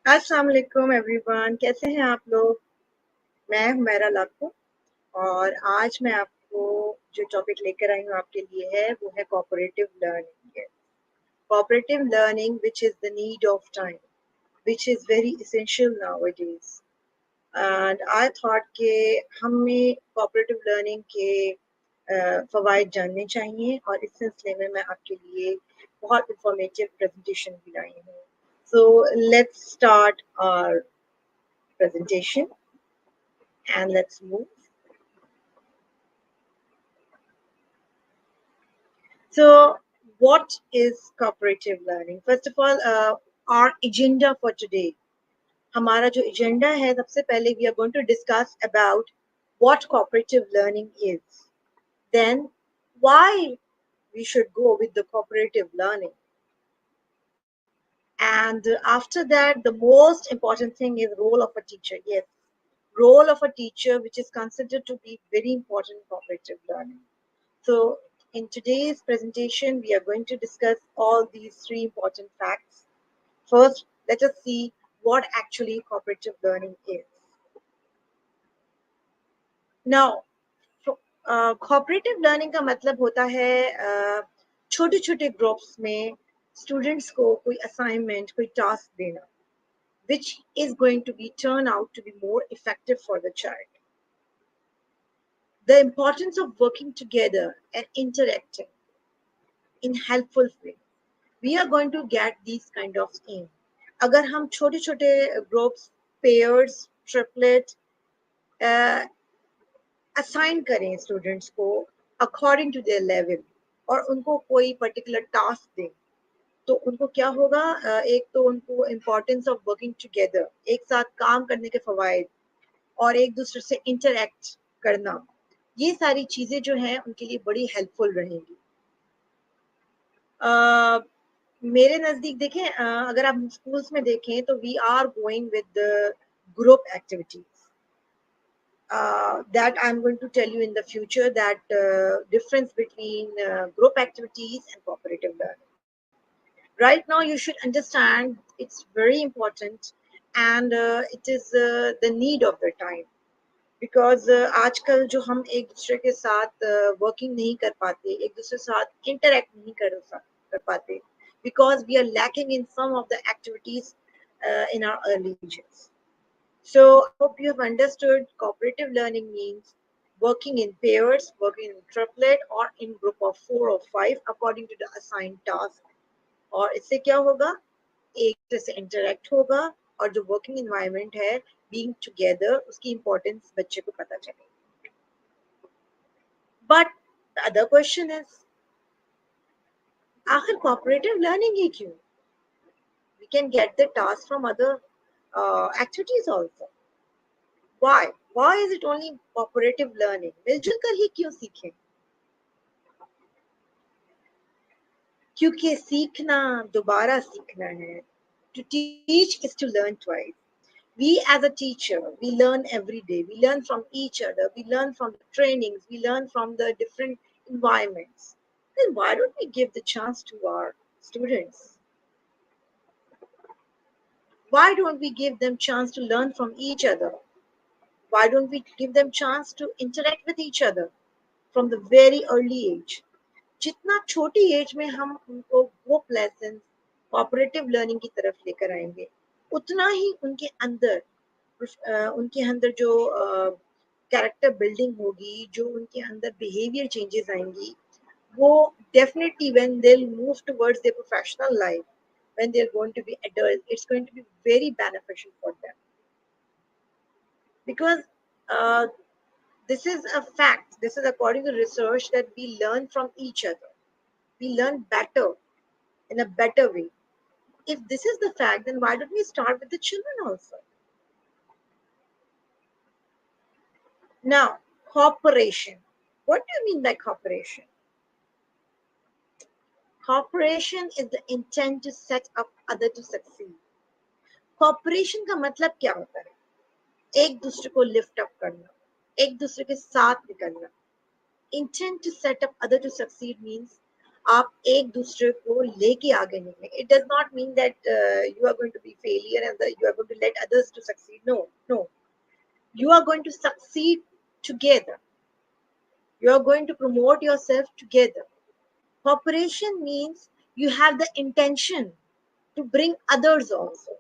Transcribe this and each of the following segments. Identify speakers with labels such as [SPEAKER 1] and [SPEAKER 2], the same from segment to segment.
[SPEAKER 1] अस्सलाम वालेकुम एवरीवन, कैसे हैं आप लोग। मैं हुमैरा लाखो और आज मैं आपको जो टॉपिक लेकर आई हूँ आपके लिए है वो है cooperative learning. Cooperative learning which is the need of time, which is very essential nowadays. And I thought कि हमें कोऑपरेटिव लर्निंग के फ़वाइद जानने चाहिए और इस सिलसिले में मैं आपके लिए बहुत इंफॉर्मेटिव प्रेजेंटेशन भी लाई हूँ। So let's start our presentation and let's move. So, what is cooperative learning? First of all, our agenda for today. हमारा जो agenda है सबसे पहले we are going to discuss about what cooperative learning is. Then, why we should go with the cooperative learning. And after that, the most important thing is role of a teacher. Yes, role of a teacher, which is considered to be very important in cooperative learning. So in today's presentation, we are going to discuss all these three important facts. First, let us see what actually cooperative learning is. Now, cooperative learning का मतलब होता है छोटे छोटे groups में students को कोई assignment कोई टास्क देना which is going to be turn out to be more effective for the child. The importance of working together and interacting in helpful way. We are going to get these kind of aim. अगर हम छोटे छोटे groups pairs triplet assign करें students को according to their level और उनको कोई particular task दें तो उनको क्या होगा एक तो उनको इम्पोर्टेंस ऑफ वर्किंग टुगेदर एक साथ काम करने के फवायद और एक दूसरे से इंटरेक्ट करना ये सारी चीज़ें जो हैं उनके लिए बड़ी हेल्पफुल रहेंगी। मेरे नज़दीक देखें अगर आप स्कूल्स में देखें तो we are going with group activities that I'm going to tell you in the future that difference between group activities and cooperative learning. Right now you should understand it's very important and it is the need of the time because आजकल जो हम एक दूसरे के साथ working नहीं कर पाते एक दूसरे के साथ इंटरेक्ट नहीं कर पाते because we are lacking in some of the activities in our early ages. So I hope you have understood cooperative learning means working in pairs, working in triplet or in group of 4 or 5 according to the assigned task. और इससे क्या होगा एक दूसरे से interact होगा और जो वर्किंग इन्वायरमेंट है बीइंग टुगेदर उसकी इंपॉर्टेंस बच्चे को पता चलेगी। But the other question is आखिर कोऑपरेटिव लर्निंग ही क्यों? We can get the task from other activities also. why is it only cooperative learning? मिलजुल कर ही क्यों सीखें? क्योंकि सीखना दोबारा सीखना है। To teach is to learn twice. We as a teacher, we learn every day. We learn from each other. We learn from the trainings. We learn from the different environments. Then why don't we give the chance to our students? Why don't we give them chance to learn from each other? Why don't we give them chance to interact with each other from the very early age? जितना छोटी as में हम उनको वो lesson cooperative learning की तरफ लेकर आएंगे उतना ही उनके अंदर जो कैरेक्टर बिल्डिंग होगी जो उनके अंदर बिहेवियर चेंजेस आएंगी वो definitely when they will move towards their professional life when they are going to be adult it's going to be very beneficial for them because uh, this is a fact. This is according to research that we learn from each other. We learn better in a better way. If this is the fact, then why don't we start with the children also? Now, cooperation. What do you mean by cooperation? Cooperation is the intent to set up other to succeed. Cooperation का मतलब क्या होता है? एक दूसरे को lift up करना, एक दूसरे के साथ निकलना. Intent to set up other to succeed means आप एक दूसरे को लेके आगे निकलें. It does not mean that you are going to be failure and that you are going to let others to succeed. No, no. You are going to succeed together. You are going to promote yourself together. Cooperation means you have the intention to bring others also.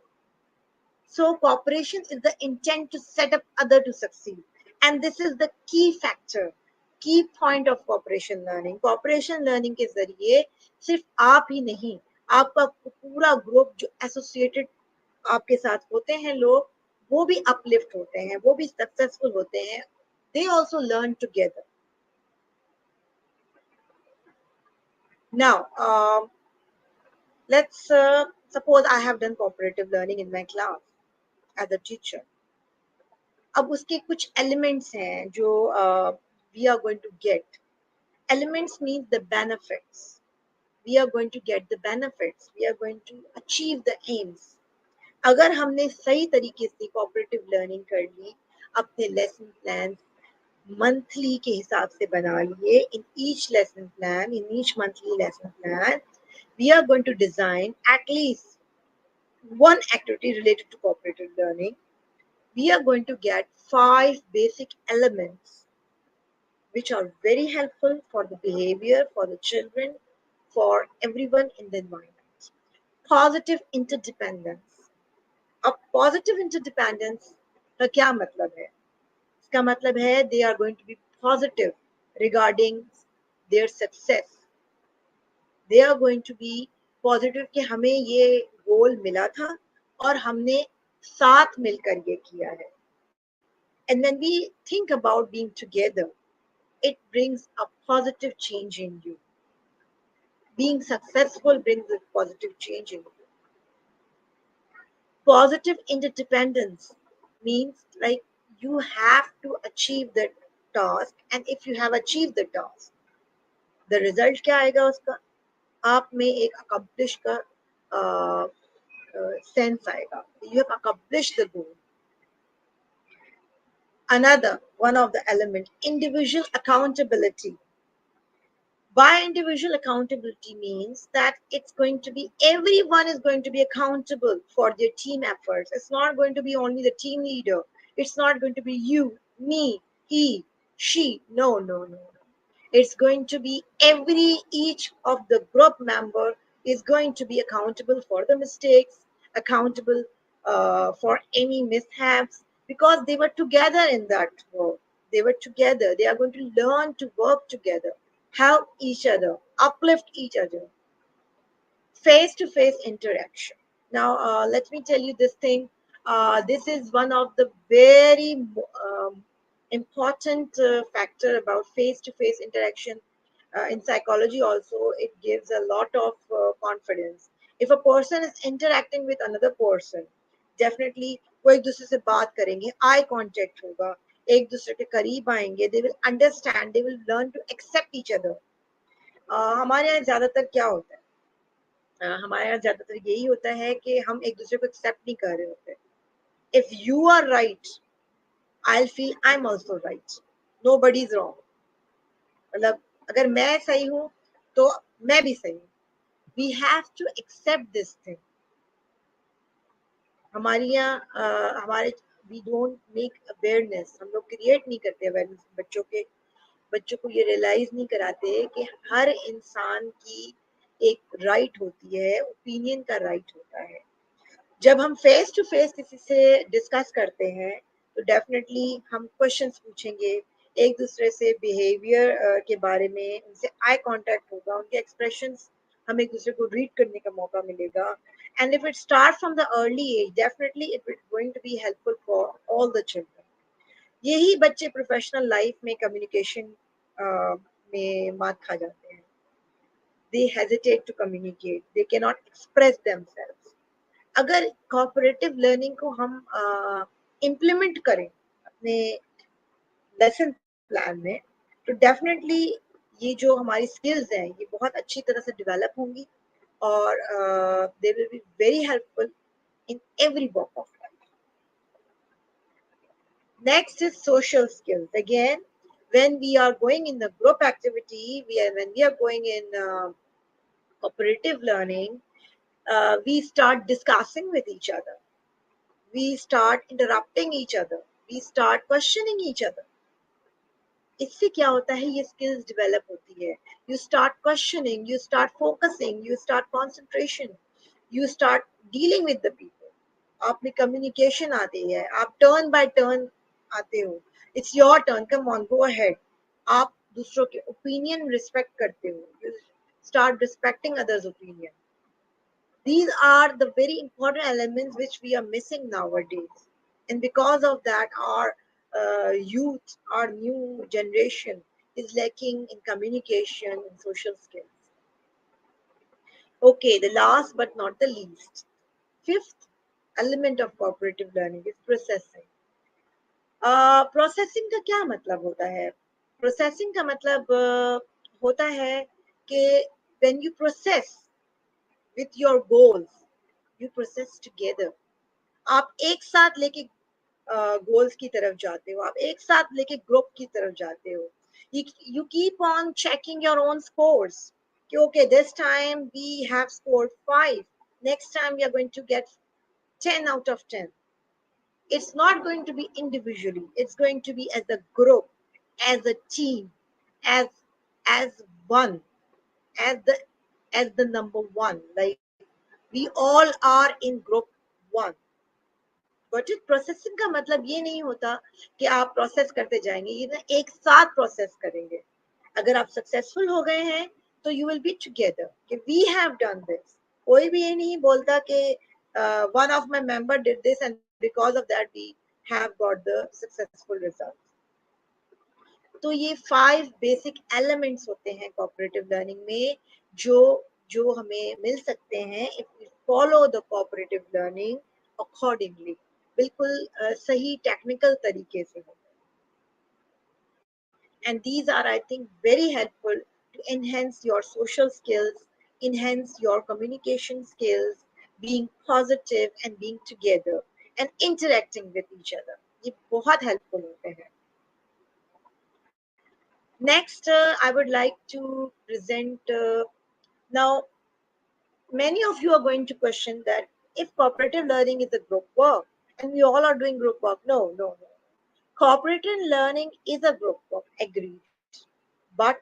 [SPEAKER 1] So cooperation is the intent to set up other to succeed. And this is the key factor, key point of cooperation learning. Cooperation learning के जरिए सिर्फ आप ही नहीं, आपका पूरा group जो associated आपके साथ होते हैं लोग, वो भी अपलिफ्ट होते हैं, वो भी सक्सेसफुल होते हैं. They also learn together. Now, let's suppose I have done cooperative learning in my class as a teacher. अब उसके कुछ elements हैं जो we are going to get. Elements means the benefits. We are going to get the benefits. We are going to achieve the aims. अगर हमने सही तरीके से cooperative learning कर ली, अपने lesson plans monthly के हिसाब से बना लिए, in each lesson plan, in each monthly lesson plan, we are going to design at least one activity related to cooperative learning. We are going to get 5 basic elements which are very helpful for the behavior, for the children, for everyone in the environment. Positive interdependence. अब positive interdependence का क्या मतलब है? इसका मतलब है they are going to be positive regarding their success. They are going to be positive कि हमें ये गोल मिला था और हमने साथ मिलकर ये किया है. And when we think about being together, it brings a positive change in you. Being successful brings a positive change in you. Positive interdependence means like you have to achieve the task, and if you have achieved the task, the result क्या आएगा उसका? आप में एक accomplish का sense आएगा. You have accomplished the goal. Another one of the element, individual accountability. By individual accountability means that it's going to be everyone is going to be accountable for their team efforts. It's not going to be only the team leader. It's not going to be you, me, he, she. No, no, no, no. It's going to be each of the group member is going to be accountable for the mistakes, accountable for any mishaps, because they were together in that work. They were together. They are going to learn to work together, help each other, uplift each other. Face to face interaction. Now, let me tell you this thing. This is one of the very important factor about face to face interaction. In psychology, also, it gives a lot of confidence. If a person is interacting with another person, definitely वो एक दूसरे से बात करेंगे, eye contact होगा, एक दूसरे के करीब आएंगे, they will understand, they will learn to accept each other. हमारे यहाँ ज़्यादातर क्या होता है? हमारे यहाँ ज़्यादातर यही होता है कि हम एक दूसरे को एक्सेप्ट नहीं कर रहे होते. If you are right, I'll feel I'm also right. Nobody is wrong. मतलब अगर मैं सही हूँ तो मैं भी सही हूँ. We have to accept this thing. हमारे यहाँ हमारे we don't make awareness. हम लोग क्रिएट नहीं करते awareness. बच्चों को ये रियलाइज नहीं कराते कि हर इंसान की एक राइट होती है, ओपिनियन का राइट होता है. जब हम फेस टू फेस किसी से डिस्कस करते हैं तो डेफिनेटली हम क्वेश्चंस पूछेंगे एक दूसरे से, बिहेवियर के बारे में उनसे आई कांटेक्ट होगा, उनके एक्सप्रेशंस हम एक दूसरे को रीड करने का मौका मिलेगा. And if it start from the early age, definitely it is going to be helpful for all the children. यही बच्चे प्रोफेशनल लाइफ में कम्युनिकेशन में मात खा जाते हैं. They hesitate to communicate. They cannot express themselves. अगर cooperative learning को हम implement करें अपने lesson plan में, तो definitely ये जो हमारी skills हैं ये बहुत अच्छी तरह से develop होंगी और they will be very helpful in every walk of life. Next is social skills. Again, when we are going in the group activity, when we are going in Cooperative learning, we start discussing with each other, we start interrupting each other, we start questioning each other. इससे क्या होता है, ये skills develop होती है. You start questioning, you start focusing, you start concentration, you start dealing with the people. आप में communication आती है, आप turn by turn आते हो. It's your turn, come on, go ahead. आप दूसरों के opinion respect करते हो. You start respecting others' opinion. These are the very important elements which we are missing nowadays. And because of that, our youth, our new generation is lacking in communication and social skills. Okay, the last but not the least, fifth element of cooperative learning is processing. Processing का क्या मतलब होता है? Processing का मतलब होता है कि when you process with your goals, you process together. आप एक साथ लेके गोल्स की तरफ जाते हो, आप एक साथ लेके ग्रुप की तरफ जाते हो. You keep on checking your own scores. Okay, this time we have scored 5, next time we are going to get 10 out of 10. It's not going to be individually, it's going to be as a group, as a team, as as one, as the number one, like we all are in group one. But processing का मतलब ये नहीं होता कि आप process करते जाएंगे, ये ना एक साथ प्रोसेस करेंगे. अगर आप सक्सेसफुल हो गए हैं तो यू विल बी टुगेदर कि वी हैव डन दिस. कोई भी ये नहीं बोलता कि one of my member did this and because of that we have got the successful result. तो ये 5 बेसिक एलिमेंट्स होते हैं कोऑपरेटिव लर्निंग में, जो जो हमें मिल सकते हैं if we follow the cooperative learning accordingly, बिल्कुल सही टेक्निकल तरीके से हो. And these are, I think, very helpful to enhance your social skills, enhance your communication skills, being positive and being together and interacting with each other. ये बहुत helpful होते हैं. Next, I would like to present now. Many of you are going to question that if cooperative learning is a group work and we all are doing group work. No, no, no. Cooperative learning is a group work, agreed. But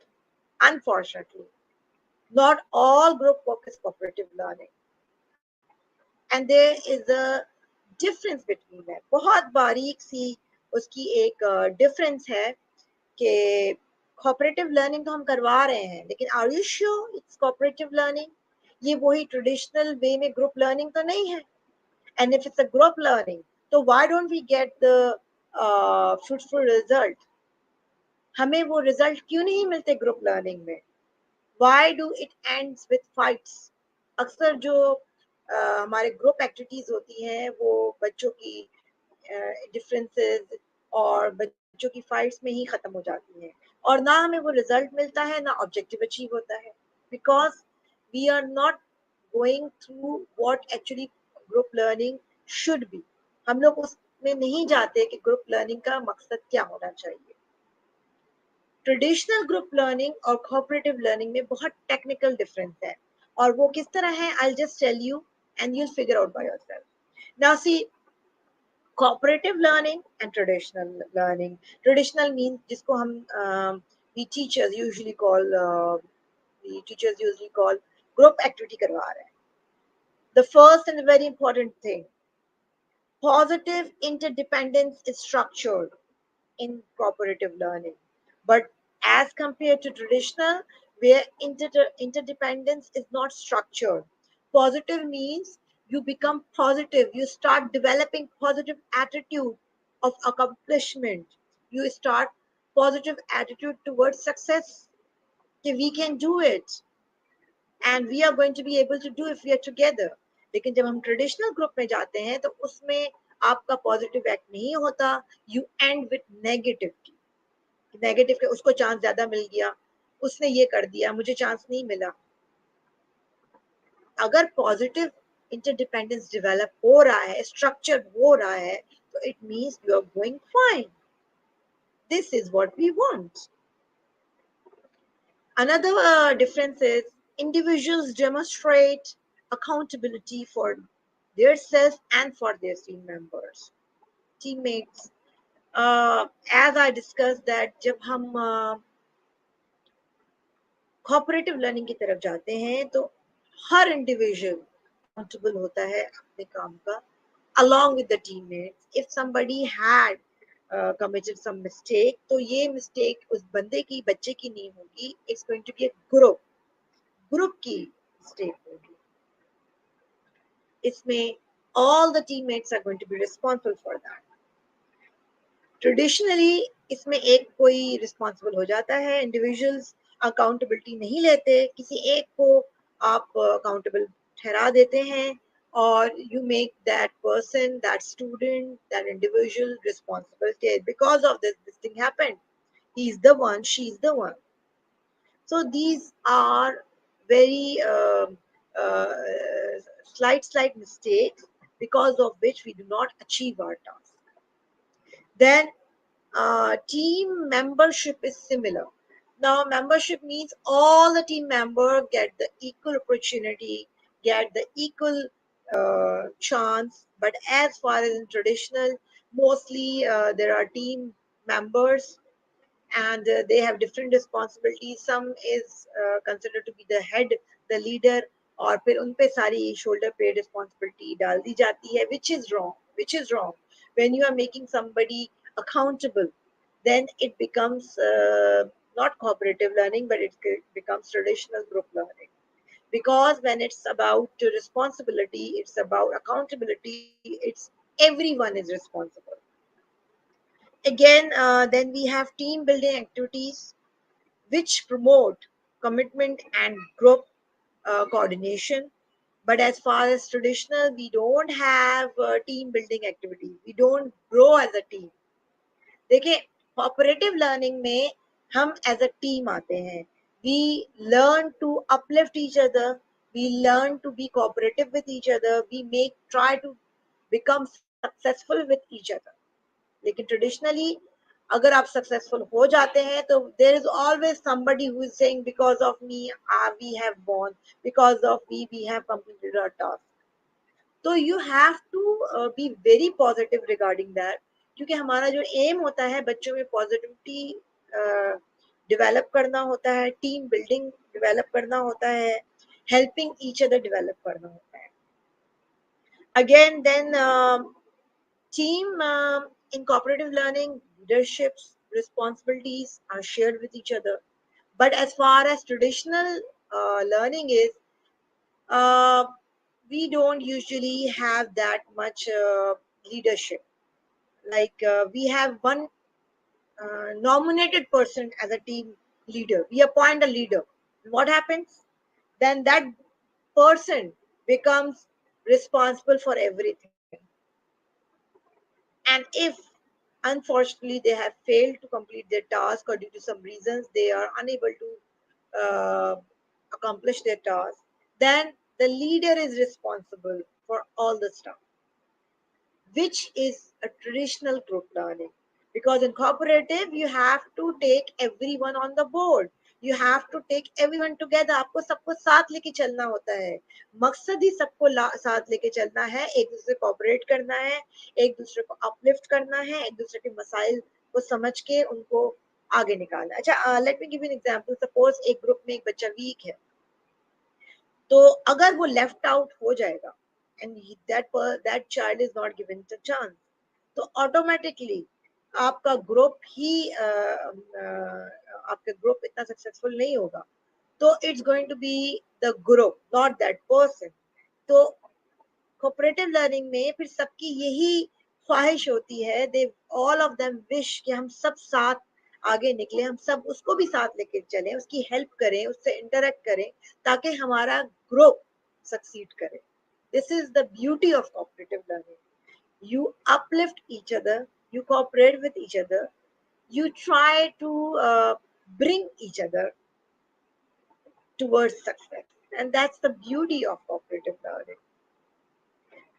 [SPEAKER 1] unfortunately, not all group work is cooperative learning. And there is a difference between that. बहुत बारीक सी उसकी एक difference है कि cooperative learning तो हम करवा रहे हैं, लेकिन are you sure it's cooperative learning? ये वही traditional way में group learning तो नहीं है. And if it's a group learning, so why don't we get the fruitful result? हमें वो result क्यों नहीं मिलते group learning में? Why do it ends with fights? अक्सर जो हमारे ग्रुप एक्टिविटीज होती हैं वो बच्चों की डिफरेंसेस और बच्चों की फाइट्स में ही खत्म हो जाती हैं, और ना हमें वो रिजल्ट मिलता है ना ऑब्जेक्टिव अचीव होता है, because we are not going through what actually group learning should be. हम लोग उसमें नहीं जाते कि ग्रुप लर्निंग का मकसद क्या होना चाहिए. ट्रेडिशनल ग्रुप लर्निंग और कोऑपरेटिव लर्निंग में बहुत टेक्निकल डिफरेंस है, और वो किस तरह है I will just tell you and you will figure out by yourself. Now see, cooperative learning and traditional learning. Traditional means जिसको हम we teachers usually call group activity करवा रहे हैं. The first and very important thing, positive interdependence is structured in cooperative learning, but as compared to traditional where interdependence is not structured. Positive means you become positive, you start developing positive attitude of accomplishment, you start positive attitude towards success. Okay, we can do it and we are going to be able to do if we are together. लेकिन जब हम traditional group में जाते हैं तो उसमें आपका positive act नहीं होता, you and with negative. Negative के उसको चांस ज्यादा मिल गया, उसने ये कर दिया, मुझे चांस नहीं मिला. अगर पॉजिटिव इंटरडिपेंडेंस डेवलप हो रहा है, स्ट्रक्चर हो रहा है, तो it means you are going fine. This is what we want. Another difference is individuals demonstrate accountability for their self and for their teammates. As I discussed that जब हम cooperative learning की तरफ जाते हैं तो हर individual accountable होता है अपने काम का along with the teammates. If somebody had committed some mistake, तो ये mistake उस बंदे की बच्चे की नहीं होगी. It's going to be a group की mistake होगी. इसमें all the teammates are going to be responsible for that. Traditionally इसमें एक कोई रिस्पॉन्सिबल हो जाता है, इंडिविजुअल्स अकाउंटेबिलिटी नहीं लेते, किसी एक को आप अकाउंटेबल ठहरा देते हैं और you make that person, that student, that individual responsible because of this thing happened, he is the one, she is the one. So these are very slight mistakes because of which we do not achieve our task. Then team membership is similar. Now membership means all the team members get the equal opportunity, get the equal chance. But as far as in traditional, mostly there are team members and they have different responsibilities. Some is considered to be the head, the leader, और फिर उन पे सारी shoulder पे responsibility डाल दी जाती है, which is wrong. When you are making somebody accountable, then it becomes not cooperative learning, but it becomes traditional group learning. Because when it's about responsibility, it's about accountability, it's everyone is responsible. Again, then we have team building activities which promote commitment and group coordination. But as far as traditional, we don't have team building activities. We don't grow as a team. देखिए, cooperative learning में हम as a team आते हैं. We learn to uplift each other. We learn to be cooperative with each other. We try to become successful with each other. लेकिन traditionally अगर आप successful हो जाते हैं तो there is always somebody who is saying because of me we have won, because of me we have completed our task. तो you have to be very positive regarding that, क्योंकि हमारा जो एम होता है बच्चों में पॉजिटिविटी डेवलप करना होता है, टीम बिल्डिंग डेवलप करना होता है, हेल्पिंग ईच अदर डेवलप करना होता है. Again then team in cooperative learning, leaderships, responsibilities are shared with each other. But as far as traditional learning is, uh, we don't usually have that much leadership. Like we have one nominated person as a team leader. We appoint a leader. What happens? Then that person becomes responsible for everything. And if unfortunately they have failed to complete their task or due to some reasons they are unable to accomplish their task, then the leader is responsible for all the stuff, which is a traditional group learning. Because in cooperative, you have to take everyone on the board. You have to take everyone together. आपको सबको साथ लेके चलना होता है. मकसद ही सबको साथ लेके चलना है, एक दूसरे को कोऑपरेट करना है, एक दूसरे को अपलिफ्ट करना है, एक दूसरे के मसाइल को समझ के उनको आगे निकालना. अच्छा, let me give you an example. Suppose एक ग्रुप में एक बच्चा वीक है, तो अगर वो लेफ्ट आउट हो जाएगा and that child is not given the chance, तो ऑटोमेटिकली आपका ग्रुप ही आपका ग्रुप इतना सक्सेसफुल नहीं होगा. तो it's going to be the group, not that person. तो कोऑपरेटिव लर्निंग में फिर सबकी यही ख्वाहिश होती है, they all of them wish कि हम सब साथ आगे निकले, हम सब उसको भी साथ लेके चलें, उसकी हेल्प करें, उससे इंटरेक्ट करें, ताकि हमारा ग्रुप सक्सीड करे. This is the beauty of cooperative learning. You uplift each other, you cooperate with each other, you try to bring each other towards success. And that's the beauty of cooperative learning.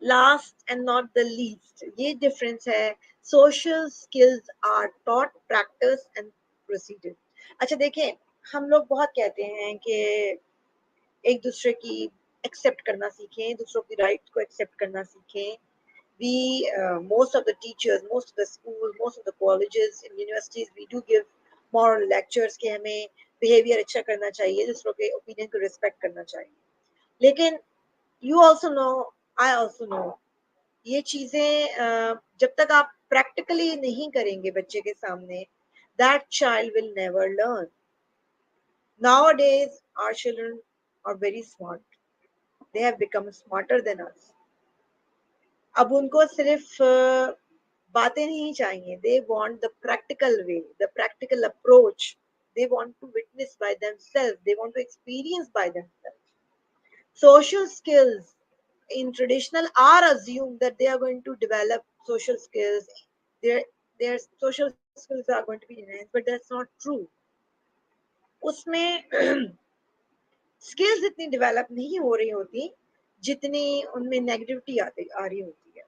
[SPEAKER 1] Last and not the least, ये difference है, social skills are taught, practice and proceeded. अच्छा देखें, हम लोग बहुत कहते हैं कि एक दूसरे की एक्सेप्ट करना सीखें, दूसरों की राइट को एक्सेप्ट करना सीखें. We most of the teachers, most of the schools, most of the colleges and universities, we do give moral lectures कि हमें behavior अच्छा करना चाहिए, दूसरों के opinion को respect करना चाहिए. लेकिन you also know, I also know, ये चीजें जब तक आप practically नहीं करेंगे बच्चे के सामने, that child will never learn. Nowadays our children are very smart. They have become smarter than us. अब उनको सिर्फ बातें नहीं चाहिए. They want the practical way, the practical approach. They want to witness by themselves. They want to experience by themselves. Social skills in traditional are assumed that they are going to develop social skills. Their their social skills are going to be enhanced, but that's not true. उसमें skills इतनी develop नहीं हो रही होती जितनी उनमें negativity आ रही होती है.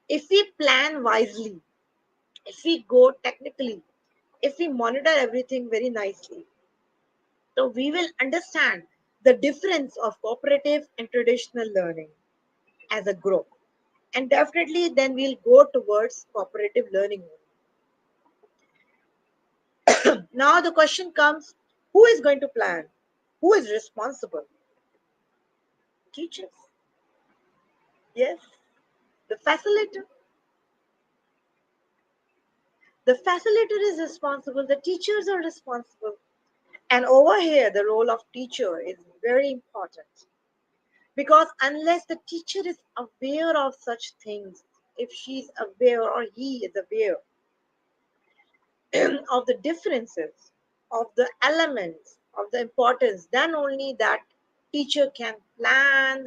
[SPEAKER 1] If we plan wisely, if we go technically, if we monitor everything very nicely, so we will understand the difference of cooperative and traditional learning as a group. And definitely then we'll go towards cooperative learning. Now the question comes, who is going to plan? Who is responsible? Teachers. Yes. The facilitator. The facilitator is responsible. The teachers are responsible. And over here, the role of teacher is very important. Because unless the teacher is aware of such things, if she's aware or he is aware of the differences, of the elements, of the importance, then only that teacher can plan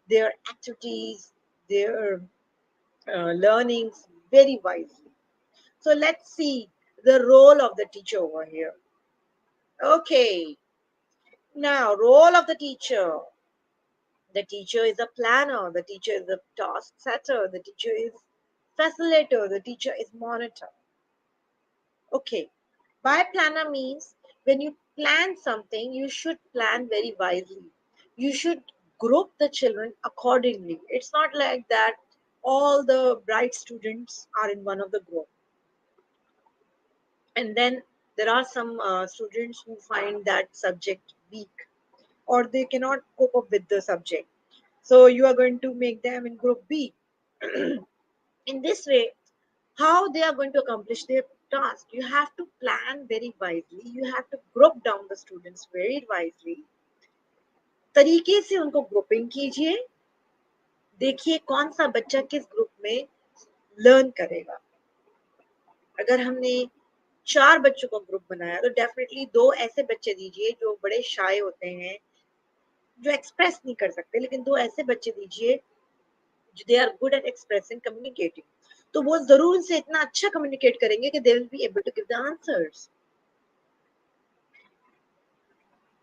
[SPEAKER 1] their activities, their learnings very wisely. So let's see the role of the teacher over here. Okay, now role of the teacher. The teacher is a planner, the teacher is a task setter, the teacher is facilitator, the teacher is monitor. Okay, by planner means when you plan something, you should plan very wisely. You should group the children accordingly. It's not like that all the bright students are in one of the group. And then there are some students who find that subject weak or they cannot cope up with the subject. So you are going to make them in group B. In this way, how they are going to accomplish their task, you have to plan very wisely. You have to group down the students very wisely. तरीके से उनको grouping कीजिए. देखिए कौन सा बच्चा किस group में लर्न करेगा. अगर हमने 4 बच्चों का ग्रुप बनाया तो डेफिनेटली 2 ऐसे बच्चे दीजिए जो बड़े शाय होते हैं, जो एक्सप्रेस नहीं कर सकते, लेकिन 2 ऐसे बच्चे दीजिए they are good at expressing, communicating. तो वो जरूर उनसे इतना अच्छा कम्युनिकेट करेंगे कि they will be able to give the answers.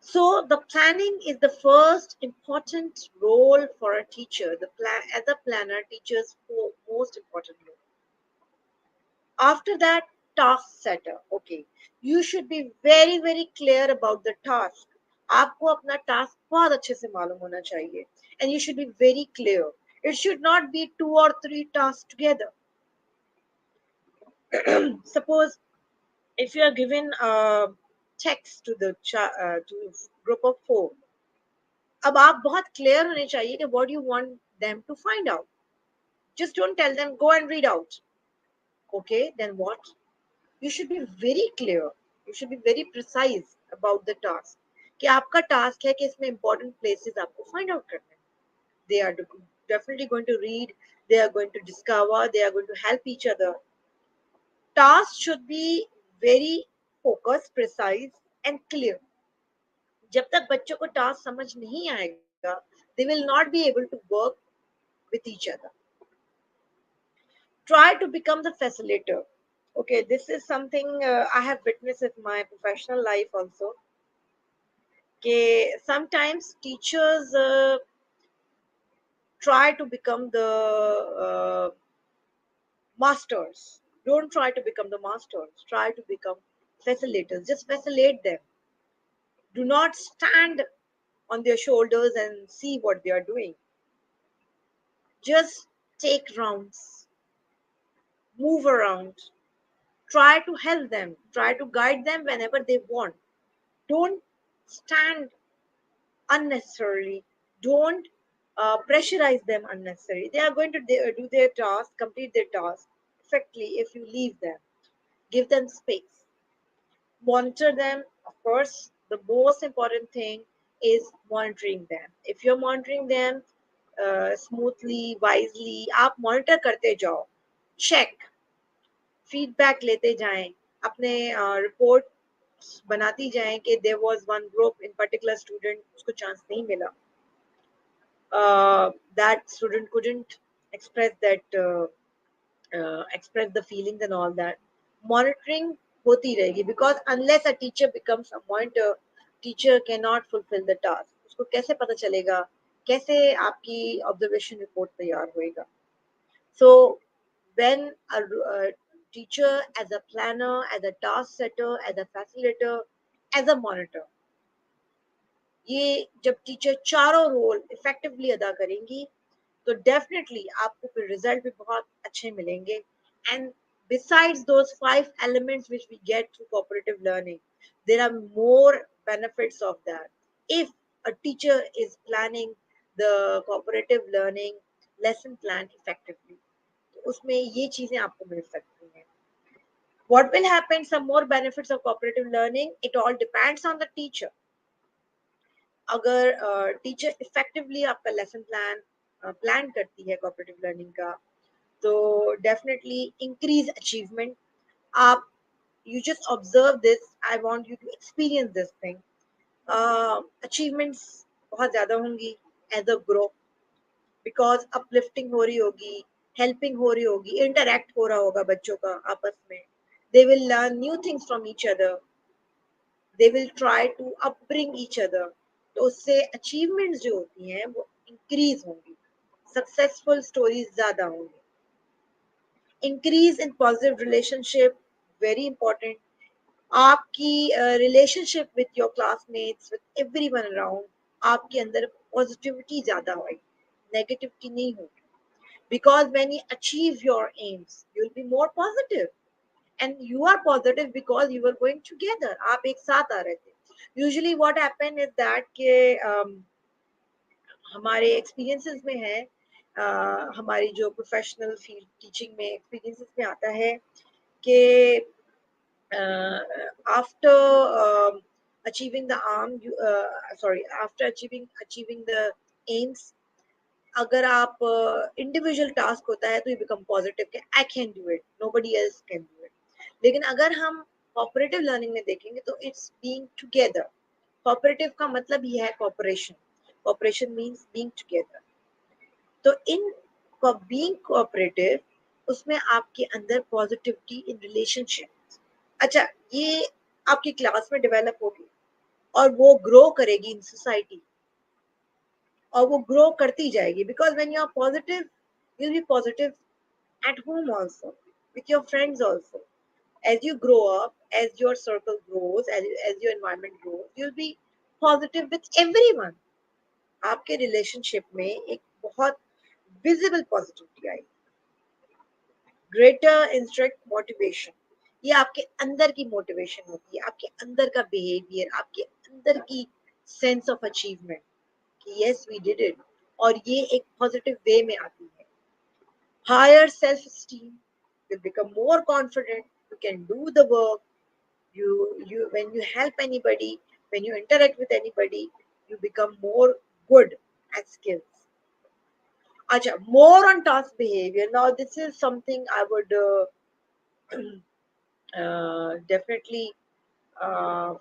[SPEAKER 1] So the planning is the first important role for a teacher. The plan as a planner, teachers most important role. After that, task setter. Okay, you should be very very clear about the task. आपको अपना task बहुत अच्छे से मालूम होना चाहिए. And you should be very clear. It should not be 2 or 3 tasks together. Suppose if you are given a text to the to group of 4, अब आप बहुत clear होने चाहिए कि what you want them to find out. Just don't tell them go and read out. Okay, then what? You should be very clear. You should be very precise about the task. कि आपका task है कि इसमें important places आपको find out करना है. They are definitely going to read. They are going to discover. They are going to help each other. Tasks should be very focused, precise, and clear. जब तक बच्चों को टास्क समझ नहीं आएगा, they will not be able to work with each other. Try to become the facilitator. Okay, this is something I have witnessed in my professional life also. Okay, sometimes teachers try to become the masters. Don't try to become the masters. Try to become facilitators. Just facilitate them. Do not stand on their shoulders and see what they are doing. Just take rounds, move around, try to help them, try to guide them whenever they want. Don't stand unnecessarily. Don't pressurize them unnecessarily. They are going to do their task, complete their task perfectly if you leave them. Give them space. Monitor them. Of course, the most important thing is monitoring them. If you're monitoring them smoothly, wisely, आप monitor करते जाओ. Check, feedback लेते जाएं. अपने report बनाती जाएं कि there was one group in particular student उसको chance नहीं मिला. That student couldn't express that express the feelings and all that. Monitoring होती रहेगी because unless a teacher becomes a monitor, teacher cannot fulfill the task. उसको कैसे पता चलेगा, कैसे आपकी observation report तैयार होएगा. So when a teacher, as a planner, as a task setter, as a facilitator, as a monitor, ये जब टीचर चारों रोल इफेक्टिवली अदा करेंगी तो डेफिनेटली आपको फिर रिजल्ट भी बहुत अच्छे मिलेंगे. And besides those five elements which we get through cooperative learning, there are more benefits of that. If a teacher is planning the cooperative learning lesson plan effectively, तो उसमें ये चीजें आपको मिल सकती हैं. What will happen? Some more benefits of cooperative learning. It all depends on the teacher. अगर teacher effectively आपका lesson plan करती है कोऑपरेटिव लर्निंग का तो डेफिनेटली इंक्रीज अचीवमेंट. आप you just observe this, I want you to experience this thing. Achievements बहुत ज़्यादा होंगी as a group because uplifting हो रही होगी, हेल्पिंग हो रही होगी, इंटरेक्ट हो रहा होगा बच्चों का आपस में. They will learn new things from each other. They will try to upbring each other. तो उससे अचीवमेंट्स जो होती हैं वो इंक्रीज होंगी, सक्सेसफुल स्टोरीज ज्यादा होंगी. Increase in positive relationship, very important. आपकी relationship with your classmates, with everyone around, आपके अंदर पॉजिटिविटी ज्यादा होगी, नेगेटिविटी नहीं होगी. Because when you achieve your aims you will be more positive and you are positive because you were going together. आप एक साथ आ रहे थे. Usually what happen is that कि हमारे experiences में है, हमारी जो professional field teaching में experiences में आता है कि after achieving the after achieving the aims, अगर आप इंडिविजुअल टास्क होता है तो यू बिकम पॉजिटिव कि I can do it, nobody else can do it. लेकिन अगर हम कोऑपरेटिव लर्निंग में देखेंगे तो इट्स बीइंग टुगेदर. कोऑपरेटिव का मतलब ही है cooperation. Cooperation means being together. तो इन बीइंग कोऑपरेटिव उसमें आपके अंदर पॉजिटिविटी इन रिलेशनशिप. अच्छा, ये आपकी क्लास में डेवलप होगी और वो ग्रो करेगी इन सोसाइटी और वो ग्रो करती जाएगी. Because when you are positive you will be positive at home also, with your friends also. As you grow up, as your circle grows, as your environment grows, you'll be positive with everyone. आपके relationship में एक बहुत visible positivity आई. Greater instruct motivation, ये आपके अंदर की motivation होती है, आपके अंदर का बिहेवियर, आपके अंदर की सेंस ऑफ अचीवमेंट कि यस वी डिड इट, और ये एक पॉजिटिव वे में आती है. Higher self-esteem, you become more confident, you can do the work. You when you help anybody, when you interact with anybody, you become more good at skills. Acha, more on task behavior. Now this is something I would definitely,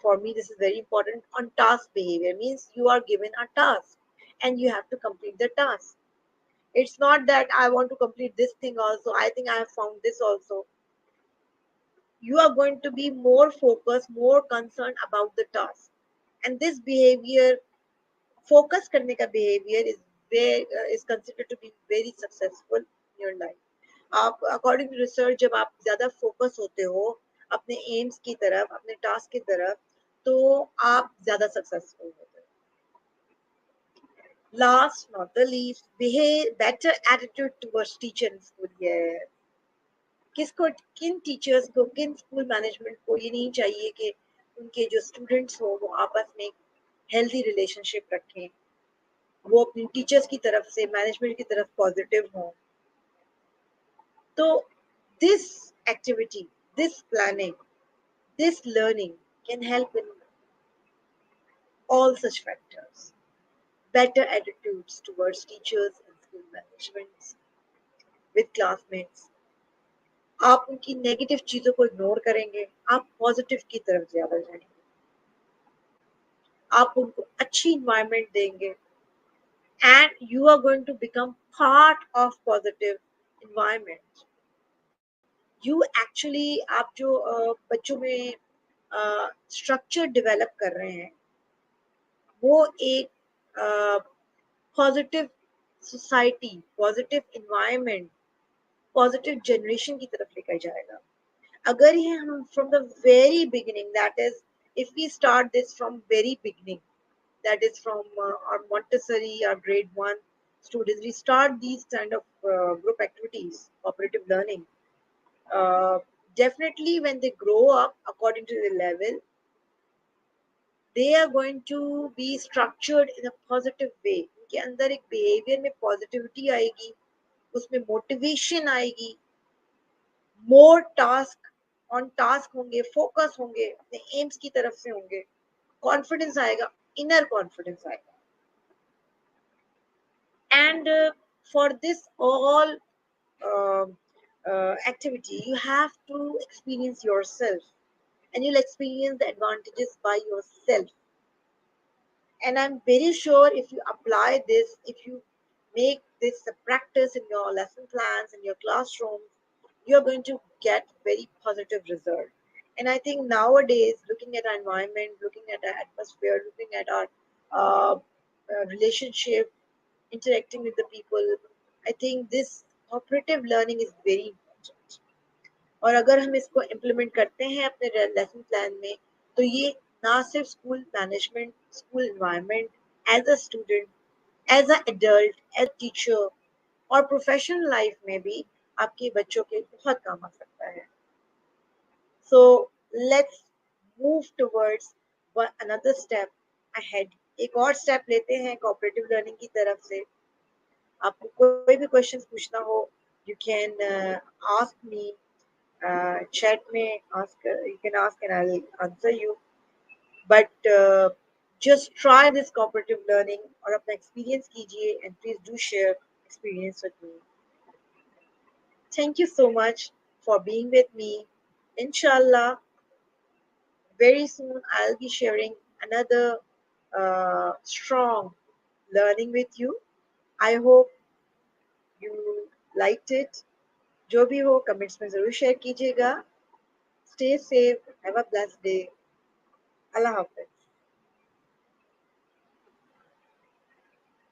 [SPEAKER 1] for me this is very important. On task behavior means you are given a task and you have to complete the task. It's not that I want to complete this thing also, I think I have found this also. You are going to be more focused, more concerned about the task. And this behavior, focus करने का behavior is considered to be very successful in your life. आप according to research जब आप ज़्यादा focus होते हो अपने aims की तरफ, अपने task की तरफ, तो आप ज़्यादा सक्सेसफुल होते हैं. Last not the least, behave better attitude towards teacher in school. Yeah. किसको, किन टीचर्स को, किन स्कूल मैनेजमेंट को ये नहीं चाहिए कि उनके जो स्टूडेंट्स हो वो आपस में हेल्दी रिलेशनशिप रखें, वो अपनी टीचर्स की तरफ से, मैनेजमेंट की तरफ पॉजिटिव हों. तो this activity, this planning, this learning can help in all such factors. Better attitudes towards teachers and school management with classmates. आप उनकी नेगेटिव चीजों को इग्नोर करेंगे, आप पॉजिटिव की तरफ ज्यादा जाएंगे, आप उनको अच्छी इन्वायरमेंट देंगे, and you are going to become part of positive environment. You actually, आप जो बच्चों में स्ट्रक्चर डेवलप कर रहे हैं वो एक positive society, positive environment, positive generation की तरफ लेकर जाएगा. अगर ये हम from the very beginning, that is if we start this from very beginning, that is from our Montessori or grade 1 students, we start these kind of group activities, cooperative learning. Uh, Definitely, when they grow up according to the level, they are going to be structured in a positive way. उनके अंदर एक behavior में positivity आएगी, उसमें motivation आएगी, more task on task होंगे, focus होंगे, अपने aims की तरफ से होंगे, confidence आएगा, inner confidence आएगा. And for this all activity, you have to experience yourself, and you'll experience the advantages by yourself. And I'm very sure if you apply this, if you make this a practice in your lesson plans, in your classrooms, you're going to get very positive result. And I think nowadays, looking at our environment, looking at our atmosphere, looking at our relationship, interacting with the people, I think this cooperative learning is very important. और अगर हम इसको implement करते हैं अपने lesson plan में, तो ये ना सिर्फ school management, school environment, as a student, as a adult, as teacher और प्रोफेशनल लाइफ में भी आपके बच्चों के बहुत काम आ सकता है. So let's move towards another step ahead. एक और स्टेप लेते हैं कोऑपरेटिव लर्निंग की तरफ से. आपको कोई भी क्वेश्चन पूछना हो, you can ask me chat में, ask, you can ask and I'll answer you. But just try this cooperative learning और अपना experience कीजिए, and please do share experience with me. Thank you so much for being with me. Inshallah, very soon I'll be sharing another strong learning with you. I hope you liked it. जो भी हो comments में ज़रूर share कीजिएगा. Stay safe. Have a blessed day. Allah Hafiz.